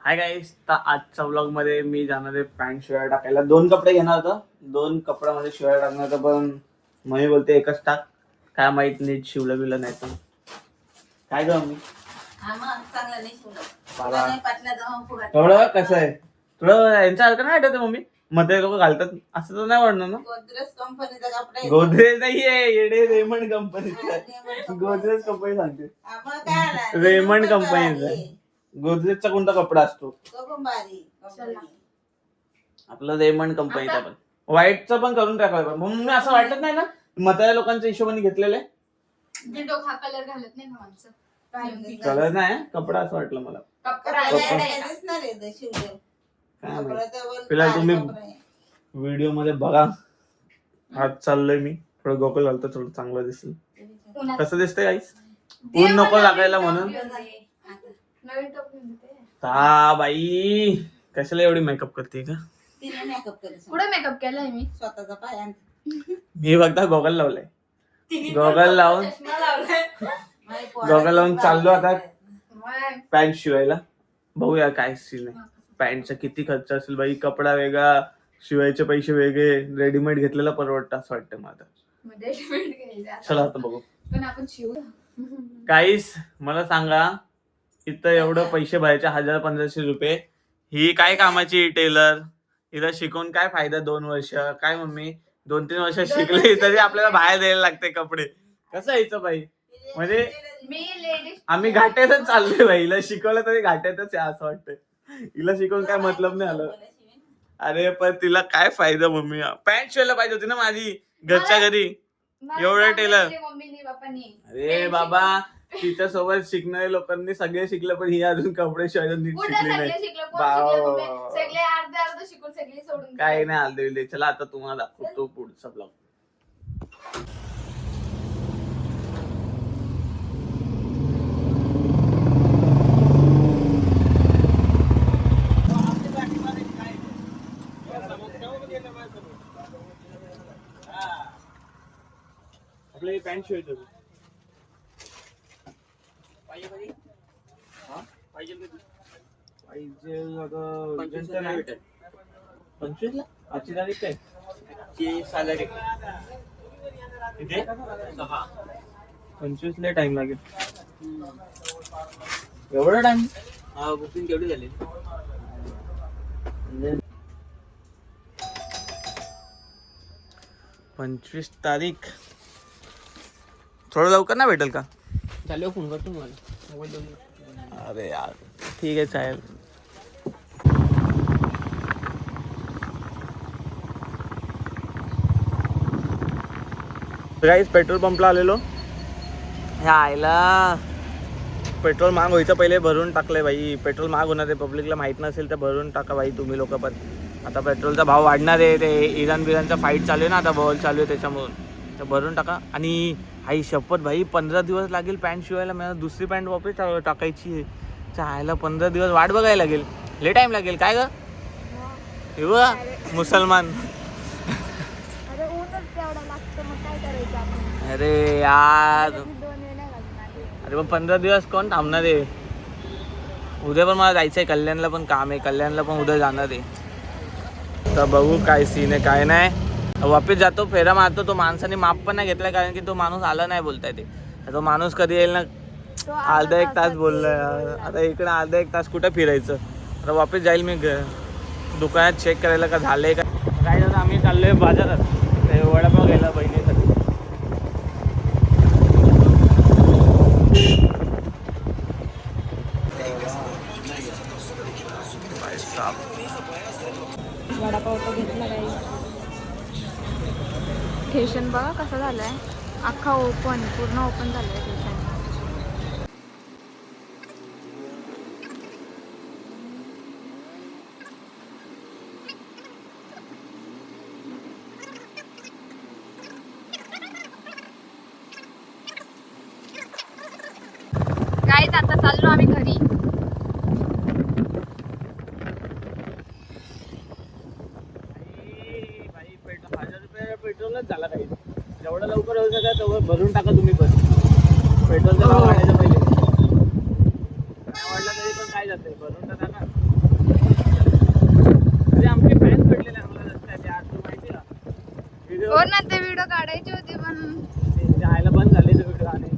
Hi guys, तर आजच्या vlog मध्ये मी जाणार आहे पॅन्ट शिवाय टाकायला. 2 कपडे घेणार होतो, 2 कपड्यामध्ये शिवाय टाकणार होतं, पण मम्मी बोलते एकच टाक. काय माहित नीट शिवलं बिवलं नाही तर काय ग मम्मी. थोडं कसं आहे, थोडं यांच्यासारखं नाही वाटत मम्मी. मध्ये लोक घालतात असं तर नाही वाटणार ना. गोदरेज कंपनीचा कपडा गोदरेज नाहीये येडे, रेमंड कंपनीचा. गोदरेज कंपनी सांगते, रेमंड कंपनीचा. गोदरेजचा कोणता कपडा असतो आपला? रेमंड कंपनीचा. पण व्हाईटचा पण करून टाकायला म्हणून मी असं वाटत नाही ना म्हाताऱ्या लोकांच्या हिशोबाने घेतलेले. हा कलर घालत नाही ना माणसं. कलर नाही कपडा असं वाटलं मला. फिलहाल तुम्ही व्हिडिओ मध्ये बघा. आज चाललोय मी, थोडं गोकल घालतो, थोडं चांगलं दिसेल. कसं दिसतंय गाईस? ऊन नको लागायला म्हणून. हा बाई, कशाला एवढी मेकअप करते का? पुढे मेकअप केलाय मी स्वतःचा पाय. मी बघता गॉगल लावलाय. गॉगल लावून चाललो आता पॅन्ट शिवायला. बघूया काय सीन आहे. पॅन्टचा किती खर्च असेल बाई, कपडा वेगळा, शिवायचे पैसे वेगळे. रेडीमेड घेतलेला परवडतं असं वाटतं मला. चला आता बघू. पण आपण शिवू काहीच मला सांगा, इथं एवढं पैसे भरायचे 1000-1500 रुपये. ही काय कामाची टेलर? हिला शिकून काय फायदा? 2 वर्ष काय मम्मी, 2-3 वर्ष शिकले तरी आपल्याला बाहेर द्यायला लागते कपडे. कसं यायचं बाई? म्हणजे आम्ही घाट्यातच चाललोय बाई. हिला शिकवलं तरी घाट्यातच आहे असं वाटतंय. हिला शिकवून काय मतलब नाही आलं. अरे पण तिला काय फायदा मम्मी? पॅन्ट शिवायला पाहिजे होती ना माझी घरच्या घरी. एवढं टेलर. अरे बाबा, तिच्या सोबत शिकणाऱ्या लोकांनी सगळे शिकले, पण ही अजून कपडे शिवायला नीट शिकली नाही. काय नाही आले. चला आता तुम्हाला दाखवतो पुढचा ब्लॉग. आपलं पॅन्ट शिवायचं पाहिजे. 25 ला आजची तारीख काय? 25 ला टाइम लागेल. एवढा टाइम? हा, बुकिंग केवढी झाली? 25 तारीख. थोडं लवकर ना भेटेल का? चालू फोन करतो मला. अरे यार ठीक आहे चालेल. गाईस पेट्रोल पंपला आलेलो. ह्या आईला पेट्रोल महाग व्हायचं पहिले भरून टाकलंय बाई. पेट्रोल महाग होणार आहे, पब्लिकला माहित नसेल तर भरून टाका बाई तुम्ही लोक पण. आता पेट्रोलचा भाव वाढणार आहे. ते इराण फाईट चालू आहे ना, आता बॉल चालू आहे त्याच्यामुळं. तर भरून टाका. आणि आई शपथ भाई 15 दिवस लागेल पॅन्ट शिवायला. मला दुसरी पॅन्ट वापस टाकायची आहे. चायला 15 दिवस वाट बघायला लागेल. लय टाइम लागेल काय ग? मुसलमान. अरे यार, अरे पण 15 दिवस कोण थांबणार आहे? उद्या पण मला जायचं आहे कल्याणला, पण काम आहे. कल्याणला पण उद्या जाणार आहे. तर बघू काय सीन आहे काय नाही. वापस जातो, फेरा मारतो. तो माणसाने माप पण नाही घेतला, कारण की तो माणूस आला नाही बोलताय ते. तो माणूस कधी येईल ना? अर्धा 1 तास बोललाय. आता इकडे अर्धा 1 तास कुठं फिरायचं? आता वापस जाईल मी दुकानात चेक करायला का झालंय का काय. झालं आम्ही चाललोय बाजारात ते वडापाव घ्यायला बहिणीसाठी. वडापाव तर घेतला काही. स्टेशन बघा कसं झालंय, अख्खा ओपन, पूर्ण ओपन झालंय स्टेशन. गाईज आता चाललो आम्ही घरी. पेट्रोलच झाला काही. जेवढं लवकर होऊ शकत तेवढं भरून टाका तुम्ही पण. पेट्रोलचा भाव वाढायचा पहिले. काय वाढला तरी पण काय जातंय, भरून टाका ना. पण ते व्हिडिओ काढायचे होते पण जायला बंद झाले ते व्हिडिओ आणि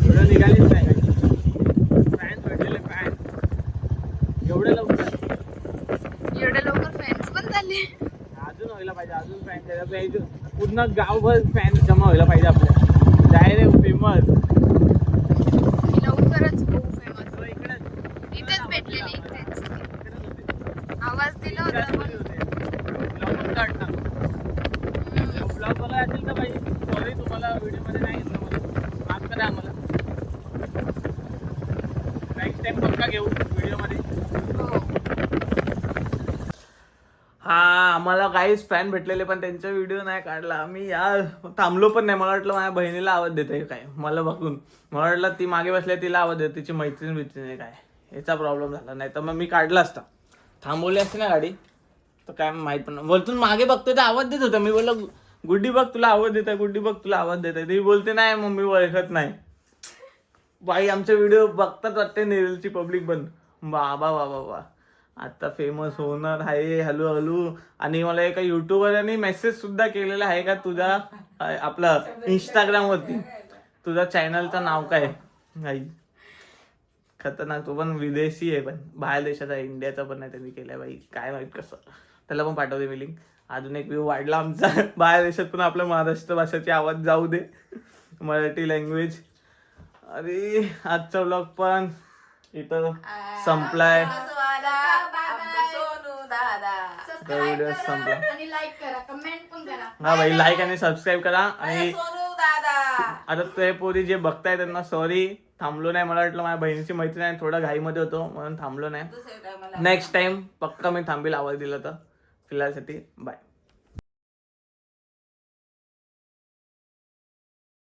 व्हिडिओ निघालीच नाही फॅन भेटलेले फॅन एवढे लवकर एवढे लवकर फॅन्स पण झाले. अजून व्हायला पाहिजे अजून फॅन त्याला पाहिजे पूर्ण गावभर फॅन जमा व्हायला पाहिजे आपल्या डायरेक्ट फेमस लवकरच खूप फेमस इकडे इथेच भेटलेली इथेच आवाज दिला होता पण ब्लॉग बघायला असेल तर भाई सॉरी तुम्हाला व्हिडिओमध्ये नाही घेतलं मला माफ करा आम्हाला नेक्स्ट टाइम पक्का घेऊ व्हिडिओमध्ये. हा आम्हाला काहीच फॅन भेटलेले पण त्यांचा व्हिडिओ नाही काढला. मी यार थांबलो पण नाही. मला वाटलं माझ्या बहिणीला आवाज देते काय मला बघून. मला वाटलं ती मागे बसल्या तिला आवाज देते तिची मैत्रीण बित्रीण काय याचा प्रॉब्लेम झाला. नाही तर मग मी काढला असता. थांबवली असते ना गाडी तर काय माहित पण बोलतून मागे बघतोय तर आवाज देत होता. मी बोललो गुड्डी बघ तुला आवाज देत आहे गुड्डी बघ तुला आवाज देत आहे. ती बोलते नाही मम्मी ओळखत नाही. बाई आमचे व्हिडिओ बघतात वाटते नेरलची पब्लिक पण बाबा बाबा बा आता फेमस होणार आहे हळूहळू. आणि मला एका युट्यूबरने मेसेज सुद्धा केलेला आहे का तुझा आपलं इंस्टाग्राम वरती तुझा चॅनलचं नाव काय नाही खतरनाक. तो पण विदेशी आहे पण बाहेर देशाचा इंडियाचा पण नाही त्यांनी केलाय बाई काय माहित कसं. त्याला पण पाठवते मी लिंक. अजून एक व्ह्यू वाढला आमचा बाहेर देशात पण आपल्या महाराष्ट्र भाषेची आवाज जाऊ दे मराठी लँग्वेज. अरे आजचा व्लॉग पण इथं संपलाय. व्हिडिओ संपला. आणि लाईक करा कमेंट पण करा. हा भाई लाईक आणि सबस्क्राईब करा. आणि सोनू दादा आता ते पोरी जे बघताय त्यांना सॉरी थांबलो नाही. मला वाटलं माझ्या बहिणीची मैत्रीण आहे थोडा घाईमध्ये होतो म्हणून थांबलो नाही. दुसऱ्या टायमाला नेक्स्ट टाइम पक्का मी थांबेल आवाज दिला तर. फिलहालसाठी बाय.